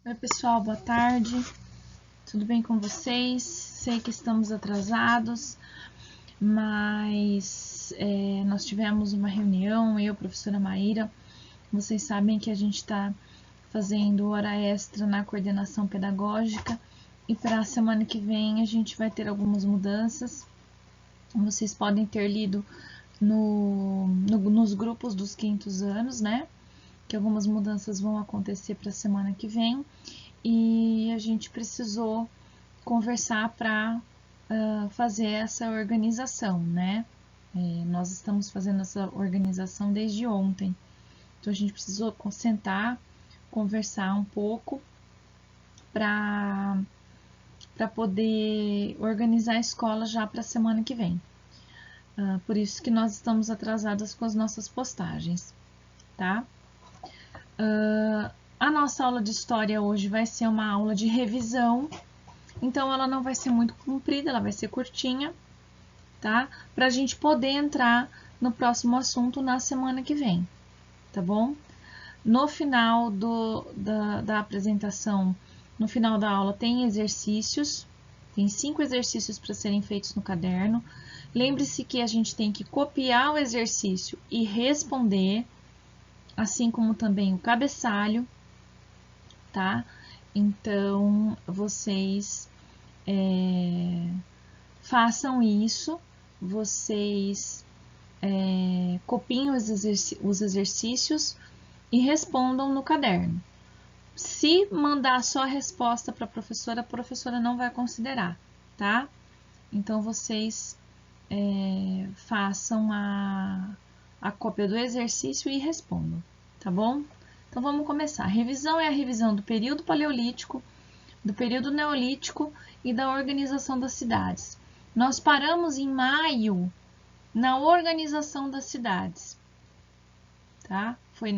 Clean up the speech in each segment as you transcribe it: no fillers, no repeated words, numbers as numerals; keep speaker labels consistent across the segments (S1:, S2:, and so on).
S1: Oi, pessoal, boa tarde. Tudo bem com vocês? Sei que estamos atrasados, mas nós tivemos uma reunião, eu, professora Maíra. Vocês sabem que a gente está fazendo hora extra na coordenação pedagógica e para a semana que vem a gente vai ter algumas mudanças. Vocês podem ter lido nos grupos dos quintos anos, né? Que algumas mudanças vão acontecer para a semana que vem e a gente precisou conversar para fazer essa organização, né? Nós estamos fazendo essa organização desde ontem, então a gente precisou sentar, conversar um pouco para poder organizar a escola já para a semana que vem. Por isso que nós estamos atrasadas com as nossas postagens, tá? A nossa aula de história hoje vai ser uma aula de revisão, então ela não vai ser muito comprida, ela vai ser curtinha, tá? Para a gente poder entrar no próximo assunto na semana que vem, tá bom? No final da apresentação, no final da aula, tem exercícios, tem 5 exercícios para serem feitos no caderno. Lembre-se que a gente tem que copiar o exercício e responder, assim como também o cabeçalho, tá? Então, vocês façam isso, vocês copiem os exercícios e respondam no caderno. Se mandar só a resposta para a professora não vai considerar, tá? Então, vocês façam a cópia do exercício e respondam, tá bom? Então, vamos começar. A revisão é a revisão do período paleolítico, do período neolítico e da organização das cidades. Nós paramos em maio na organização das cidades, tá? Foi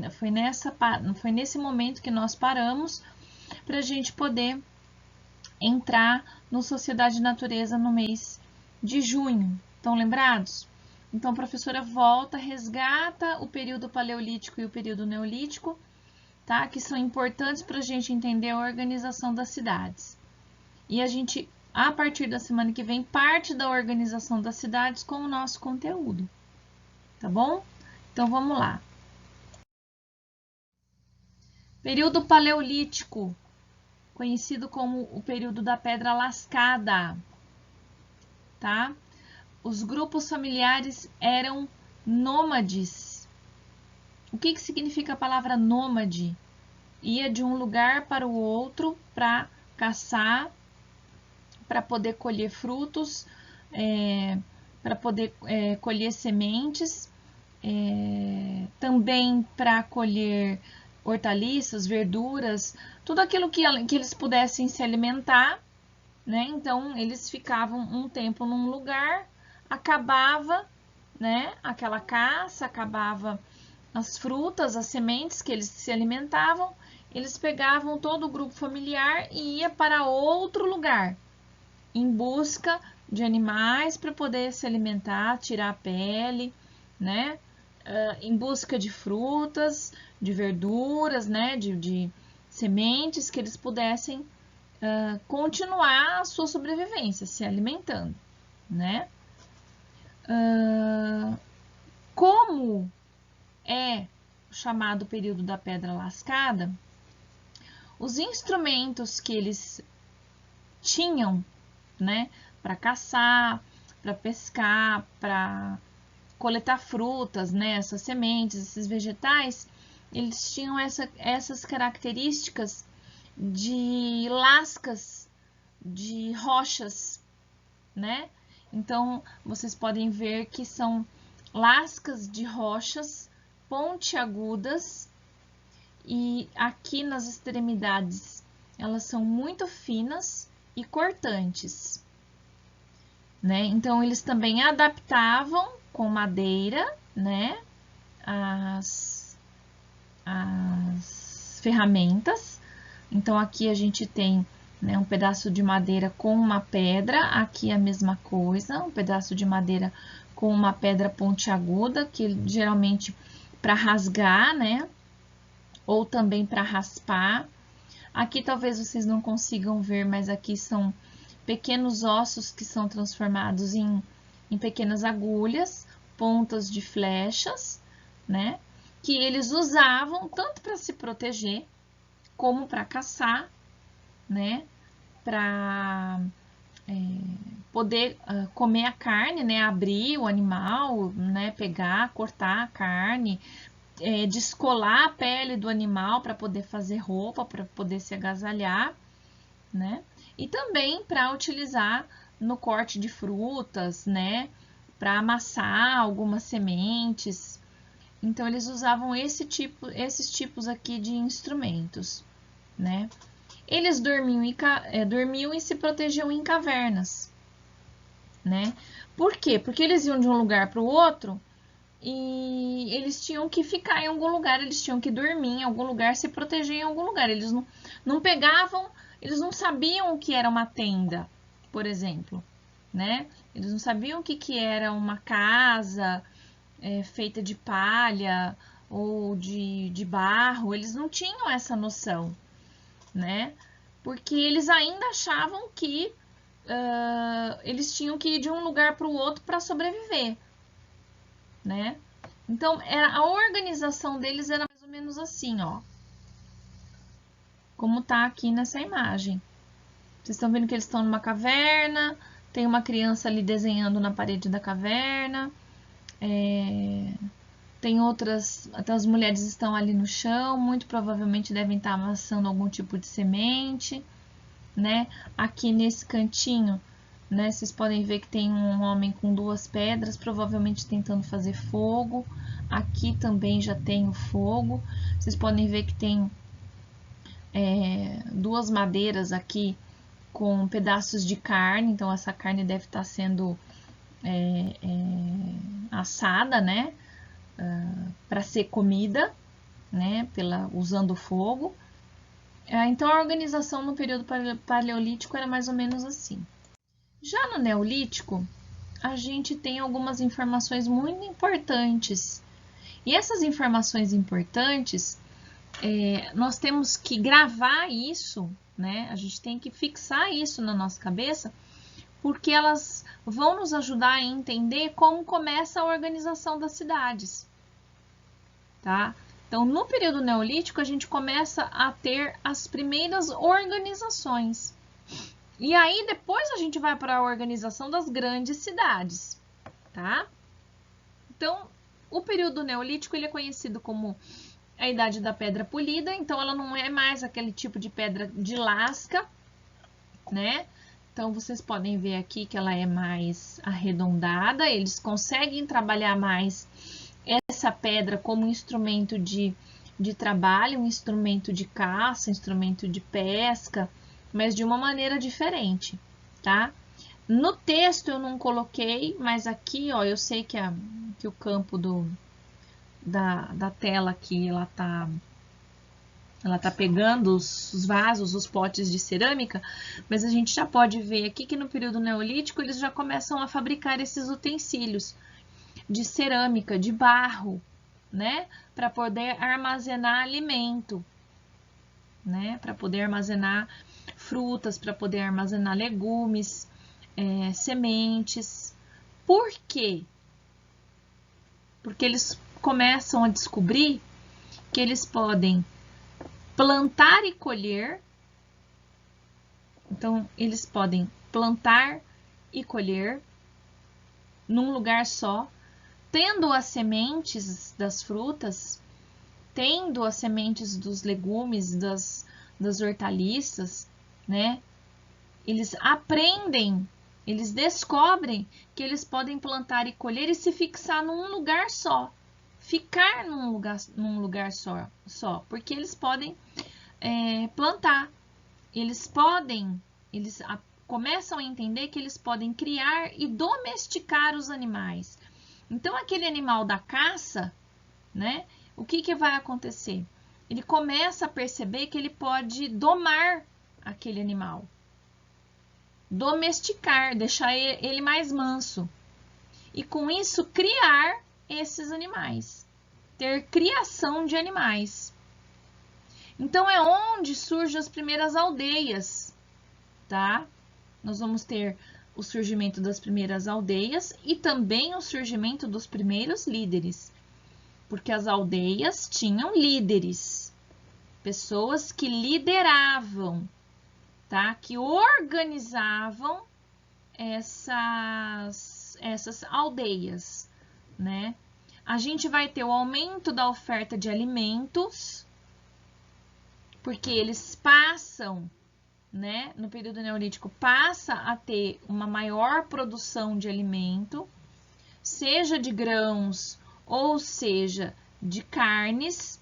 S1: nesse momento que nós paramos para a gente poder entrar no Sociedade e Natureza no mês de junho. Estão lembrados? Então, a professora volta, resgata o período paleolítico e o período neolítico, tá? Que são importantes para a gente entender a organização das cidades. E a gente, a partir da semana que vem, parte da organização das cidades com o nosso conteúdo, tá bom? Então, vamos lá. Período paleolítico, conhecido como o período da pedra lascada, tá? Os grupos familiares eram nômades. O que significa a palavra nômade? Ia de um lugar para o outro para caçar, para poder colher frutos, para poder colher sementes, também para colher hortaliças, verduras, tudo aquilo que eles pudessem se alimentar, né? Então, eles ficavam um tempo num lugar, acabava, né, aquela caça, acabava as frutas, as sementes que eles se alimentavam, eles pegavam todo o grupo familiar e ia para outro lugar, em busca de animais para poder se alimentar, tirar a pele, né? Em busca de frutas, de verduras, né? De sementes que eles pudessem continuar a sua sobrevivência, se alimentando, né? Como é chamado período da pedra lascada, os instrumentos que eles tinham, né, para caçar, para pescar, para coletar frutas, né, essas sementes, esses vegetais, eles tinham essas características de lascas de rochas, né? Então, vocês podem ver que são lascas de rochas pontiagudas e aqui nas extremidades elas são muito finas e cortantes, né? Então, eles também adaptavam com madeira, né, as ferramentas. Então, aqui a gente tem, né, um pedaço de madeira com uma pedra, aqui a mesma coisa, um pedaço de madeira com uma pedra pontiaguda, que geralmente para rasgar, né, ou também para raspar. Aqui talvez vocês não consigam ver, mas aqui são pequenos ossos que são transformados em pequenas agulhas, pontas de flechas, né? Que eles usavam tanto para se proteger, como para caçar, né? Para poder comer a carne, né? Abrir o animal, né? Pegar, cortar a carne, descolar a pele do animal para poder fazer roupa, para poder se agasalhar, né? E também para utilizar no corte de frutas, né? Para amassar algumas sementes. Então eles usavam esses tipos aqui de instrumentos, né? Eles dormiam e se protegiam em cavernas, né? Por quê? Porque eles iam de um lugar para o outro e eles tinham que ficar em algum lugar, eles tinham que dormir em algum lugar, se proteger em algum lugar. Eles não pegavam, eles não sabiam o que era uma tenda, por exemplo, né? Eles não sabiam o que era uma casa feita de palha ou de barro, eles não tinham essa noção, né? Porque eles ainda achavam que eles tinham que ir de um lugar para o outro para sobreviver, né? Então, a organização deles era mais ou menos assim, ó. Como tá aqui nessa imagem. Vocês estão vendo que eles estão numa caverna, tem uma criança ali desenhando na parede da caverna, tem outras, até as mulheres estão ali no chão, muito provavelmente devem estar amassando algum tipo de semente, né? Aqui nesse cantinho, né, vocês podem ver que tem um homem com 2 pedras, provavelmente tentando fazer fogo. Aqui também já tem o fogo. Vocês podem ver que tem 2 madeiras aqui com pedaços de carne, então essa carne deve estar sendo assada, né, para ser comida, né, usando fogo. Então a organização no período paleolítico era mais ou menos assim. Já no Neolítico, a gente tem algumas informações muito importantes. E essas informações importantes, nós temos que gravar isso, né? A gente tem que fixar isso na nossa cabeça, porque elas vão nos ajudar a entender como começa a organização das cidades, tá? Então, no período Neolítico, a gente começa a ter as primeiras organizações. E aí, depois a gente vai para a organização das grandes cidades, tá? Então, o período Neolítico ele é conhecido como a Idade da Pedra Polida, então ela não é mais aquele tipo de pedra de lasca, né? Então, vocês podem ver aqui que ela é mais arredondada, eles conseguem trabalhar mais essa pedra como instrumento de trabalho, um instrumento de caça, instrumento de pesca, mas de uma maneira diferente, tá? No texto eu não coloquei, mas aqui, ó, eu sei que o campo da tela aqui, ela tá pegando os vasos, os potes de cerâmica, mas a gente já pode ver aqui que no período Neolítico eles já começam a fabricar esses utensílios de cerâmica, de barro, né? Para poder armazenar alimento, né? Para poder armazenar frutas, para poder armazenar legumes, sementes. Por quê? Porque eles começam a descobrir que eles podem plantar e colher. Então, eles podem plantar e colher num lugar só, tendo as sementes das frutas, tendo as sementes dos legumes, das hortaliças, né? Eles aprendem, eles descobrem que eles podem plantar e colher e se fixar num lugar só. Ficar num lugar só, porque eles podem plantar. Eles começam a entender que eles podem criar e domesticar os animais. Então, aquele animal da caça, né? O que vai acontecer? Ele começa a perceber que ele pode domar aquele animal. Domesticar, deixar ele mais manso. E com isso, criar esses animais. Ter criação de animais. Então, é onde surgem as primeiras aldeias, tá? Nós vamos ter o surgimento das primeiras aldeias e também o surgimento dos primeiros líderes, porque as aldeias tinham líderes, pessoas que lideravam, tá? Que organizavam essas aldeias, né? A gente vai ter o aumento da oferta de alimentos, porque eles passam, né, no período neolítico, passa a ter uma maior produção de alimento, seja de grãos ou seja de carnes.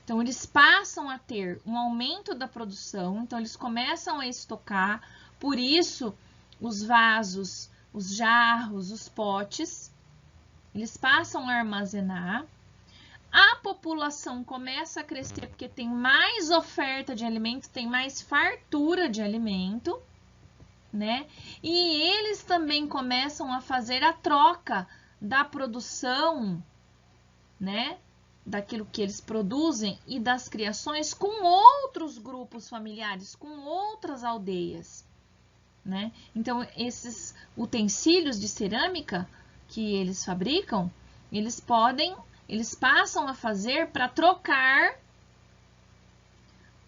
S1: Então, eles passam a ter um aumento da produção, então eles começam a estocar, por isso os vasos, os jarros, os potes, eles passam a armazenar. A população começa a crescer porque tem mais oferta de alimento, tem mais fartura de alimento, né? E eles também começam a fazer a troca da produção, né? Daquilo que eles produzem e das criações com outros grupos familiares, com outras aldeias, né? Então, esses utensílios de cerâmica que eles fabricam, eles passam a fazer para trocar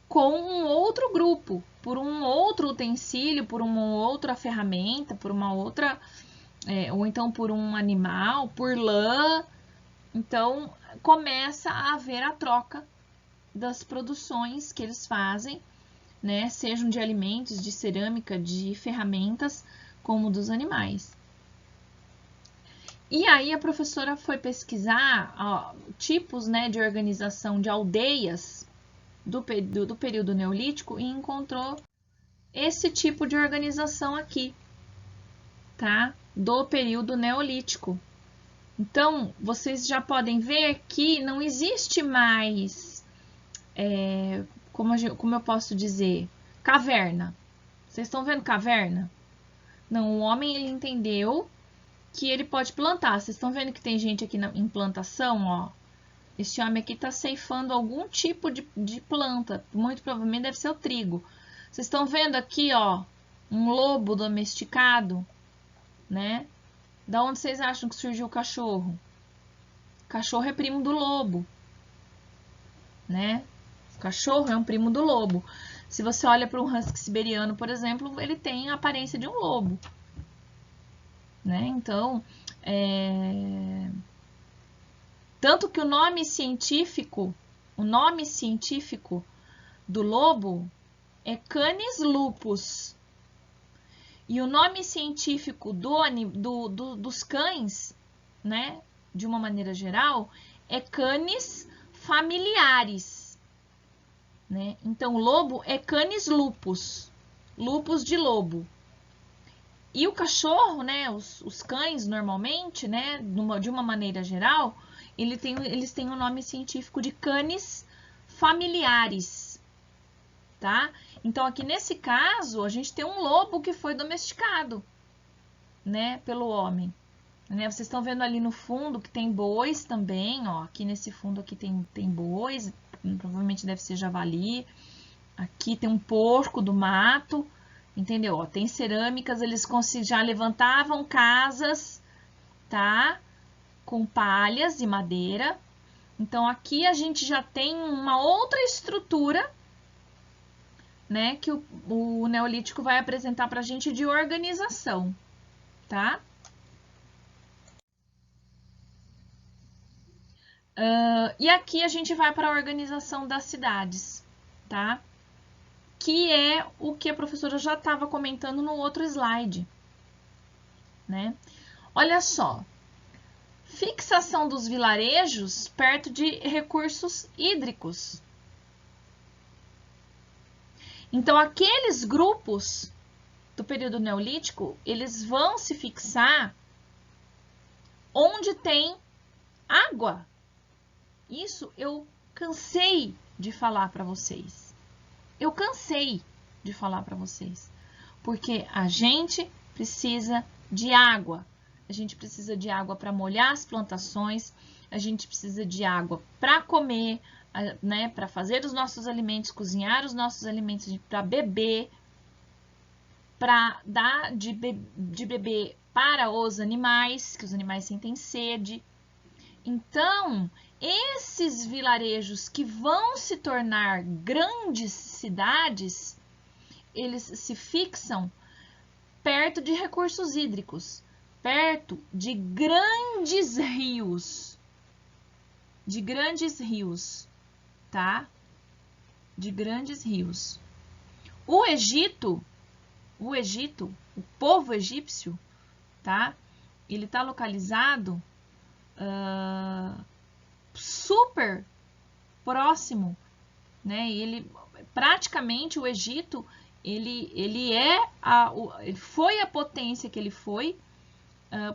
S1: com um outro grupo, por um outro utensílio, por uma outra ferramenta, por uma outra, ou então por um animal, por lã. Então, começa a haver a troca das produções que eles fazem, né? Sejam de alimentos, de cerâmica, de ferramentas, como dos animais. E aí a professora foi pesquisar tipos, né, de organização de aldeias do período neolítico e encontrou esse tipo de organização aqui, tá? Do período neolítico. Então, vocês já podem ver que não existe mais, como eu posso dizer, caverna. Vocês estão vendo caverna? Não, o homem ele entendeu que ele pode plantar. Vocês estão vendo que tem gente aqui em plantação, ó. Esse homem aqui está ceifando algum tipo de planta. Muito provavelmente deve ser o trigo. Vocês estão vendo aqui, ó, um lobo domesticado, né? Da onde vocês acham que surgiu o cachorro? O cachorro é primo do lobo, né? O cachorro é um primo do lobo. Se você olha para um husky siberiano, por exemplo, ele tem a aparência de um lobo, né? Então, tanto que o nome científico do lobo é Canis lupus. E o nome científico dos cães, né, de uma maneira geral, é Canis familiaris, né? Então, o lobo é Canis lupus, lupus de lobo. E o cachorro, né, os cães normalmente, né, de uma maneira geral, eles têm o nome científico de Canis familiaris, tá? Então, aqui nesse caso, a gente tem um lobo que foi domesticado, né, pelo homem. Né? Vocês estão vendo ali no fundo que tem bois também, ó. Aqui nesse fundo aqui tem bois, provavelmente deve ser javali. Aqui tem um porco do mato, entendeu? Ó, tem cerâmicas, eles já levantavam casas, tá? Com palhas e madeira. Então, aqui a gente já tem uma outra estrutura, né, que o Neolítico vai apresentar para a gente de organização, tá? E aqui a gente vai para a organização das cidades, tá? Que é o que a professora já estava comentando no outro slide, né? Olha só, fixação dos vilarejos perto de recursos hídricos. Então, aqueles grupos do período neolítico, eles vão se fixar onde tem água. Isso eu cansei de falar para vocês. Eu cansei de falar para vocês. Porque a gente precisa de água. A gente precisa de água para molhar as plantações. A gente precisa de água para comer. né, para fazer os nossos alimentos, cozinhar os nossos alimentos para beber, para dar de beber para os animais, que os animais sentem sede. Então, esses vilarejos que vão se tornar grandes cidades, eles se fixam perto de recursos hídricos, perto de grandes rios. De grandes rios, tá? De grandes rios. O Egito, o povo egípcio, tá? Ele está localizado super próximo, né? Ele praticamente o Egito ele foi a potência que ele foi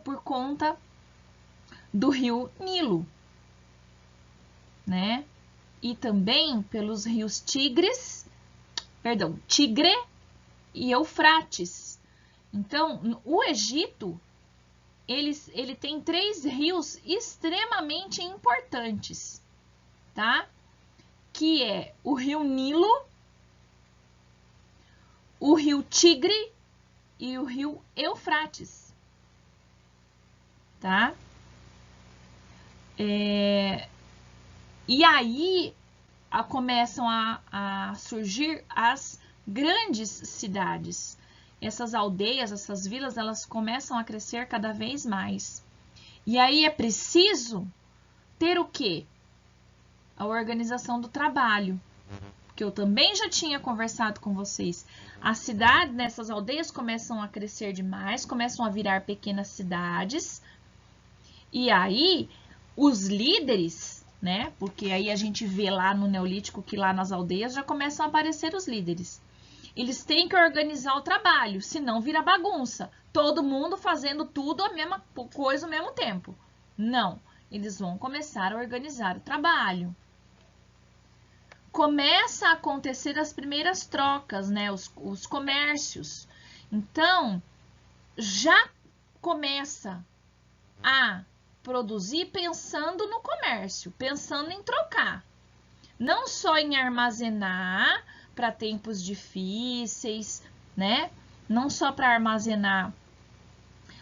S1: por conta do rio Nilo, né? E também pelos rios Tigre e Eufrates. Então, o Egito ele tem 3 rios extremamente importantes, tá? Que é o rio Nilo, o rio Tigre e o rio Eufrates, tá? E aí começam a surgir as grandes cidades. Essas aldeias, essas vilas, elas começam a crescer cada vez mais. E aí é preciso ter o quê? A organização do trabalho. Que eu também já tinha conversado com vocês. As cidades, nessas aldeias, começam a crescer demais, começam a virar pequenas cidades. E aí, os líderes, né? Porque aí a gente vê lá no Neolítico que lá nas aldeias já começam a aparecer os líderes. Eles têm que organizar o trabalho, senão vira bagunça. Todo mundo fazendo tudo a mesma coisa ao mesmo tempo. Não, eles vão começar a organizar o trabalho. Começa a acontecer as primeiras trocas, né? Os comércios. Então, já começa a produzir pensando no comércio, pensando em trocar. Não só em armazenar para tempos difíceis, né? Não só para armazenar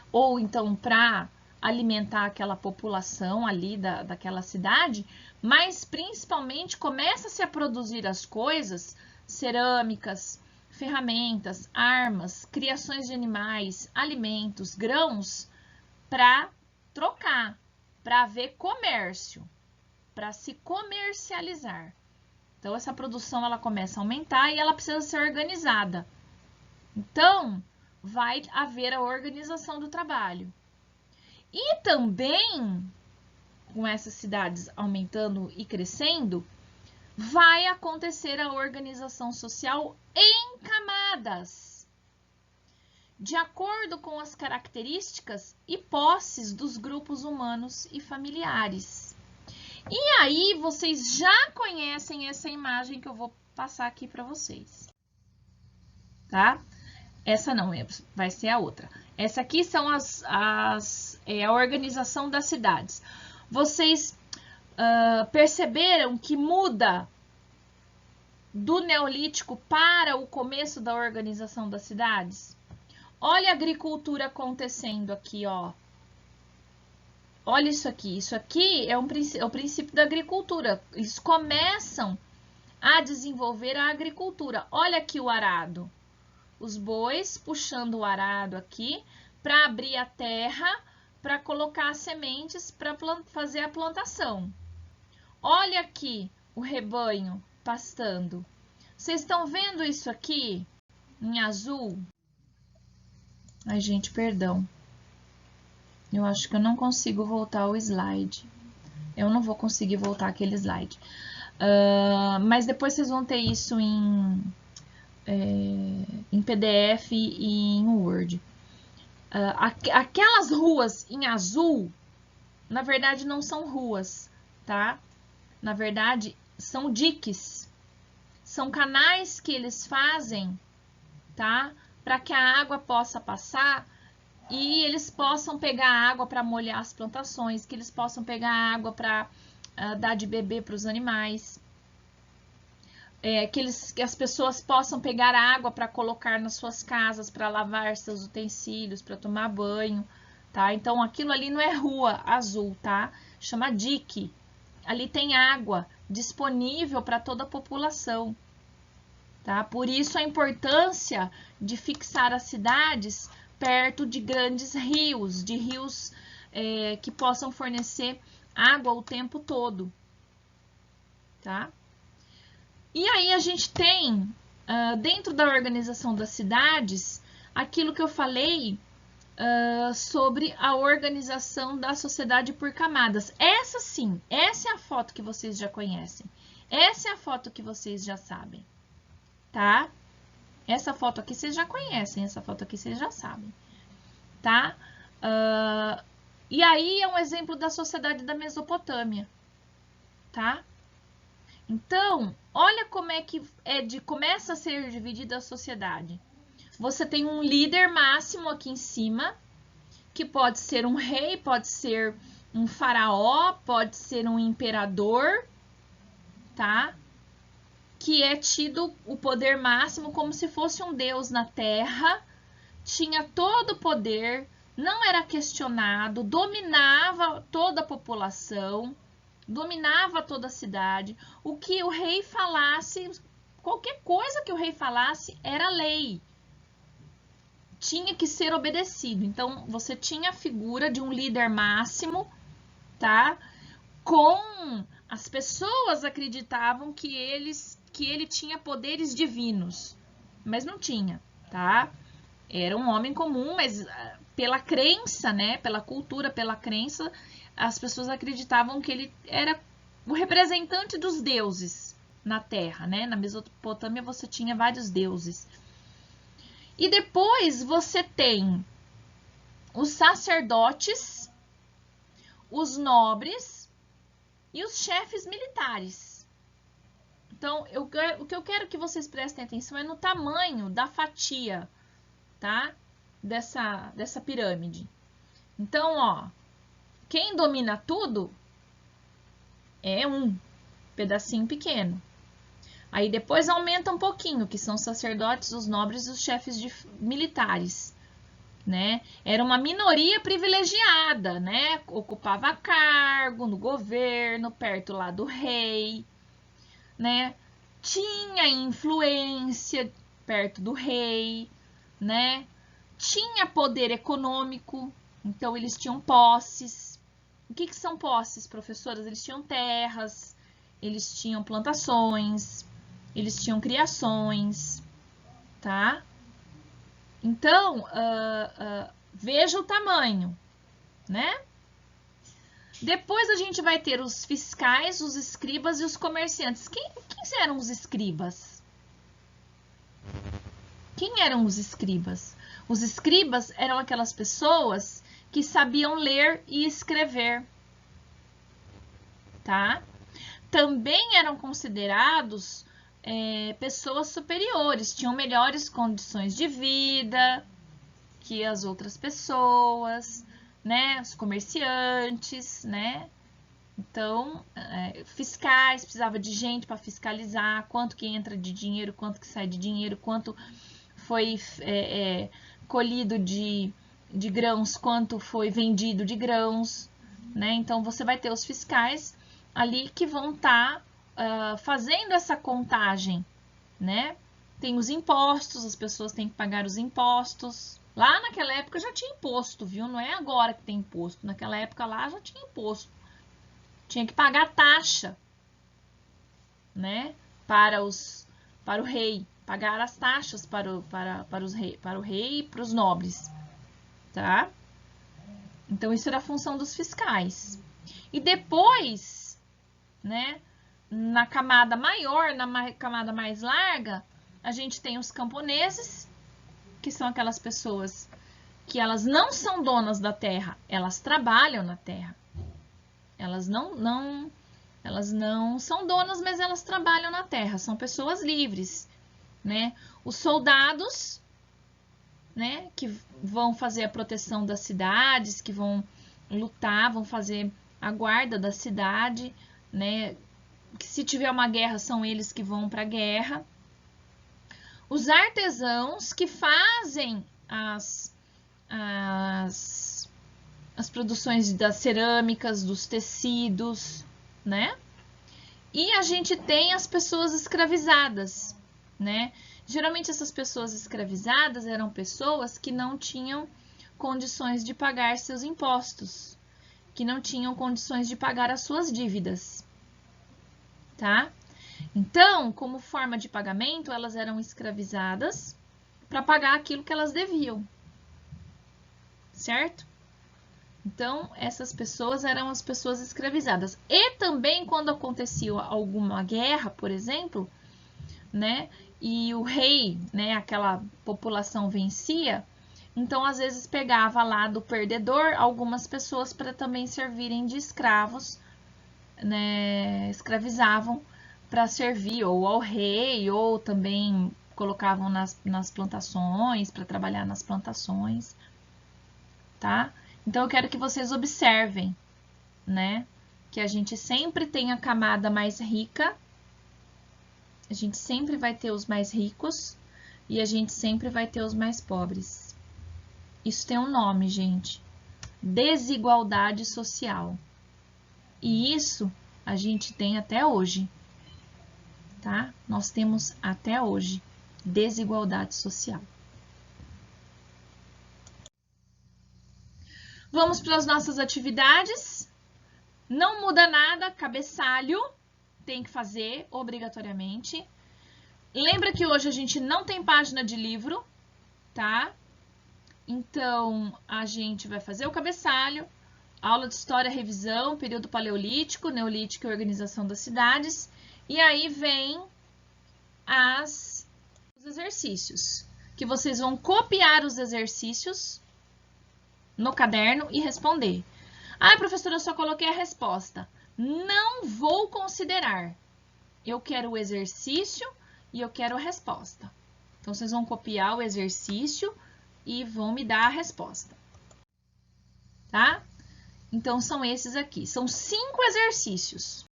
S1: ou então para alimentar aquela população ali daquela cidade, mas principalmente começa-se a produzir as coisas, cerâmicas, ferramentas, armas, criações de animais, alimentos, grãos, para trocar, para haver comércio, para se comercializar. Então, essa produção ela começa a aumentar e ela precisa ser organizada. Então, vai haver a organização do trabalho. E também, com essas cidades aumentando e crescendo, vai acontecer a organização social em camadas, de acordo com as características e posses dos grupos humanos e familiares. E aí, vocês já conhecem essa imagem que eu vou passar aqui para vocês, tá? Essa não, vai ser a outra. Essa aqui são a organização das cidades. Vocês perceberam que muda do Neolítico para o começo da organização das cidades? Olha a agricultura acontecendo aqui, ó. Olha isso aqui. Isso aqui é o princípio da agricultura. Eles começam a desenvolver a agricultura. Olha aqui o arado. Os bois puxando o arado aqui para abrir a terra, para colocar as sementes para fazer a plantação. Olha aqui o rebanho pastando. Vocês estão vendo isso aqui em azul? Ai, gente, perdão. Eu acho que eu não consigo voltar o slide. Eu não vou conseguir voltar aquele slide. Mas depois vocês vão ter isso em PDF e em Word. Aquelas ruas em azul, na verdade, não são ruas, tá? Na verdade, são diques. São canais que eles fazem, tá? Para que a água possa passar e eles possam pegar água para molhar as plantações, que eles possam pegar água para dar de beber para os animais. que as pessoas possam pegar água para colocar nas suas casas, para lavar seus utensílios, para tomar banho, tá? Então, aquilo ali não é rua azul, tá? Chama dique. Ali tem água disponível para toda a população, tá? Por isso a importância de fixar as cidades perto de grandes rios, de rios que possam fornecer água o tempo todo, tá? E aí a gente tem, dentro da organização das cidades, aquilo que eu falei sobre a organização da sociedade por camadas. Essa sim, essa é a foto que vocês já conhecem. Essa é a foto que vocês já sabem, tá? Essa foto aqui vocês já conhecem, essa foto aqui vocês já sabem, tá? E aí é um exemplo da sociedade da Mesopotâmia, tá? Então, olha como é que começa a ser dividida a sociedade. Você tem um líder máximo aqui em cima, que pode ser um rei, pode ser um faraó, pode ser um imperador, tá? Que é tido o poder máximo como se fosse um deus na terra, tinha todo o poder, não era questionado, dominava toda a população, dominava toda a cidade. O que o rei falasse, qualquer coisa que o rei falasse era lei. Tinha que ser obedecido. Então, você tinha a figura de um líder máximo, tá? Com as pessoas acreditavam que ele tinha poderes divinos, mas não tinha, tá? Era um homem comum, mas pela crença, né? Pela cultura, pela crença, as pessoas acreditavam que ele era o representante dos deuses na Terra, né? Na Mesopotâmia você tinha vários deuses. E depois você tem os sacerdotes, os nobres e os chefes militares. Então, o que eu quero que vocês prestem atenção é no tamanho da fatia, tá? Dessa pirâmide. Então, ó, quem domina tudo é um pedacinho pequeno. Aí depois aumenta um pouquinho, que são os sacerdotes, os nobres e os chefes militares, né? Era uma minoria privilegiada, né? Ocupava cargo no governo, perto lá do rei, né? Tinha influência perto do rei, né? Tinha poder econômico, então eles tinham posses. O que são posses, professoras? Eles tinham terras, eles tinham plantações, eles tinham criações, tá? Então, veja o tamanho, né? Depois a gente vai ter os fiscais, os escribas e os comerciantes. Quem eram os escribas? Quem eram os escribas? Os escribas eram aquelas pessoas que sabiam ler e escrever, tá? Também eram considerados pessoas superiores, tinham melhores condições de vida que as outras pessoas, né? Os comerciantes, né? Então, fiscais, precisava de gente para fiscalizar quanto que entra de dinheiro, quanto que sai de dinheiro, quanto foi colhido de grãos, quanto foi vendido de grãos, né? Então, você vai ter os fiscais ali que vão estar fazendo essa contagem, né? Tem os impostos, as pessoas têm que pagar os impostos. Lá naquela época já tinha imposto, viu? Não é agora que tem imposto. Naquela época lá já tinha imposto. Tinha que pagar taxa, né? Para o rei. Pagar as taxas para o rei e para os nobres, tá? Então, isso era a função dos fiscais. E depois, né? Na camada maior, na camada mais larga, a gente tem os camponeses, que são aquelas pessoas que elas não são donas da terra, elas trabalham na terra. Elas não são donas, mas elas trabalham na terra, são pessoas livres, né? Os soldados, né, que vão fazer a proteção das cidades, que vão lutar, vão fazer a guarda da cidade, né? que se tiver uma guerra, são eles que vão para a guerra. Os artesãos que fazem as produções das cerâmicas, dos tecidos, né? E a gente tem as pessoas escravizadas, né? Geralmente essas pessoas escravizadas eram pessoas que não tinham condições de pagar seus impostos, que não tinham condições de pagar as suas dívidas, tá? Então, como forma de pagamento, elas eram escravizadas para pagar aquilo que elas deviam, certo? Então, essas pessoas eram as pessoas escravizadas. E também, quando acontecia alguma guerra, por exemplo, né, e o rei, né, aquela população vencia, então, às vezes, pegava lá do perdedor algumas pessoas para também servirem de escravos, né, escravizavam para servir ou ao rei, ou também colocavam nas plantações, para trabalhar nas plantações, tá? Então, eu quero que vocês observem, né, que a gente sempre tem a camada mais rica, a gente sempre vai ter os mais ricos e a gente sempre vai ter os mais pobres. Isso tem um nome, gente: desigualdade social. E isso a gente tem até hoje, tá? Nós temos até hoje desigualdade social. Vamos para as nossas atividades. Não muda nada, cabeçalho tem que fazer obrigatoriamente. Lembra que hoje a gente não tem página de livro, tá? Então, a gente vai fazer o cabeçalho, aula de história, revisão, período paleolítico, neolítico e organização das cidades. E aí vem os exercícios, que vocês vão copiar os exercícios no caderno e responder. Ah, professora, eu só coloquei a resposta. Não vou considerar. Eu quero o exercício e eu quero a resposta. Então, vocês vão copiar o exercício e vão me dar a resposta. Tá? Então, são esses aqui. São 5 exercícios.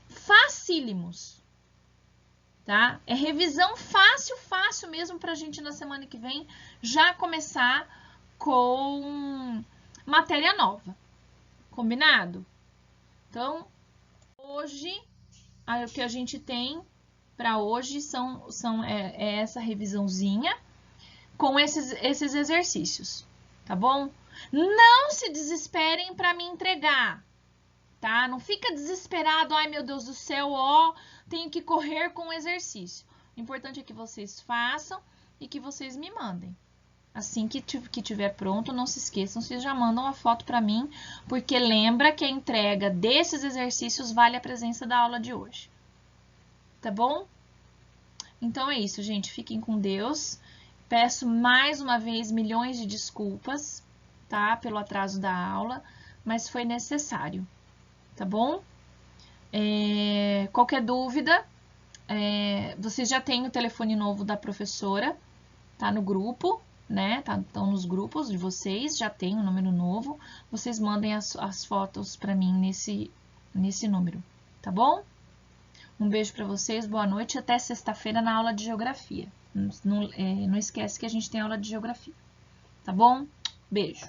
S1: Facílimos. Tá? É revisão fácil, fácil mesmo pra gente na semana que vem já começar com matéria nova. Combinado? Então, hoje, o que a gente tem para hoje é essa revisãozinha com esses exercícios, tá bom? Não se desesperem para me entregar, tá? Não fica desesperado, ai meu Deus do céu, ó, tenho que correr com o exercício. O importante é que vocês façam e que vocês me mandem. Assim que tiver pronto, não se esqueçam, vocês já mandam a foto para mim, porque lembra que a entrega desses exercícios vale a presença da aula de hoje. Tá bom? Então é isso, gente. Fiquem com Deus. Peço mais uma vez milhões de desculpas, tá? Pelo atraso da aula, mas foi necessário, tá bom? Qualquer dúvida, vocês já têm o telefone novo da professora, tá no grupo, né? Estão nos grupos de vocês, já tem um número novo. Vocês mandem as fotos para mim nesse número, tá bom? Um beijo para vocês, boa noite, até sexta-feira na aula de geografia. Não esquece que a gente tem aula de geografia, tá bom? Beijo!